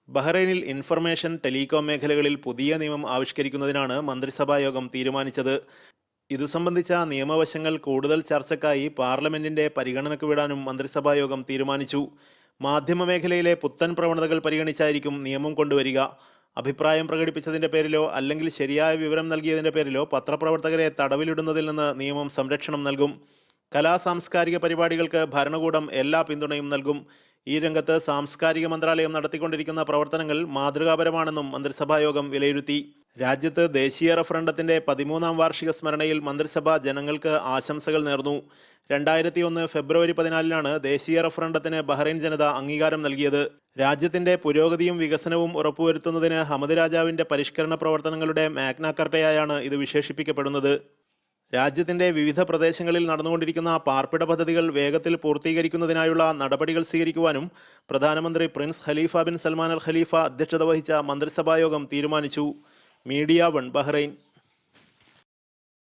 ബഹ്റൈനിൽ information, telecom മേഖലകളിൽ പുതിയ നിയമം ആവിഷ്കരിക്കുന്നതിനാണ് മന്ത്രിസഭായോഗം തീരുമാനിച്ചത്. ഇതു സംബന്ധിച്ച നിയമവശങ്ങൾ കൂടുതൽ ചർച്ചയ്ക്കായി പാർലമെന്റിന്റെ പരിഗണനയ്ക്ക് വിടാനും മന്ത്രിസഭായോഗം തീരുമാനിച്ചു. മാധ്യമമേഖലയിലെ പുത്തൻ പ്രവണതകൾ പരിഗണിച്ചായിരിക്കും നിയമം കൊണ്ടുവരിക. അഭിപ്രായം പ്രകടിപ്പിച്ചതിന്റെ പേരിലോ അല്ലെങ്കിൽ ശരിയായ വിവരം നൽകിയതിന്റെ പേരിലോ പത്രപ്രവർത്തകരെ തടവിലിടുന്നതിൽ നിന്ന് നിയമം സംരക്ഷണം നൽകും. സാംസ്കാരിക പരിപാടികൾക്ക് ഭരണകൂടം എല്ലാ പിന്തുണയും നൽകും. ഈ രംഗത്ത് സാംസ്കാരിക മന്ത്രാലയം നടത്തിക്കൊണ്ടിരിക്കുന്ന പ്രവർത്തനങ്ങൾ മാതൃകാപരമാണെന്നും മന്ത്രിസഭായോഗം വിലയിരുത്തി. രാജ്യത്ത് ദേശീയ റഫറണ്ടത്തിന്റെ 13ാം വാർഷിക സ്മരണയിൽ മന്ത്രിസഭ ജനങ്ങൾക്ക് ആശംസകൾ നേർന്നു. 2001 ഫെബ്രുവരി 14-നാണ് ദേശീയ റഫറണ്ടത്തിന് ബഹ്റൈൻ ജനത അംഗീകാരം നൽകിയത്. രാജ്യത്തിന്റെ പുരോഗതിയും വികസനവും ഉറപ്പുവരുത്തുന്നതിന് ഹമദ് രാജാവിന്റെ പരിഷ്കരണ പ്രവർത്തനങ്ങളുടെ മാഗ്ന കർട്ടയായാണ് ഇത് വിശേഷിപ്പിക്കപ്പെടുന്നത്. രാജ്യത്തിന്റെ വിവിധ പ്രദേശങ്ങളിൽ നടന്നുകൊണ്ടിരിക്കുന്ന പാർപ്പിട പദ്ധതികൾ വേഗത്തിൽ പൂർത്തീകരിക്കുന്നതിനായുള്ള നടപടികൾ സ്വീകരിക്കുവാനും പ്രധാനമന്ത്രി പ്രിൻസ് ഖലീഫ ബിൻ സൽമാൻ അൽ ഖലീഫ അധ്യക്ഷത വഹിച്ച മന്ത്രിസഭായോഗം തീരുമാനിച്ചു. Media 1 Bahrain.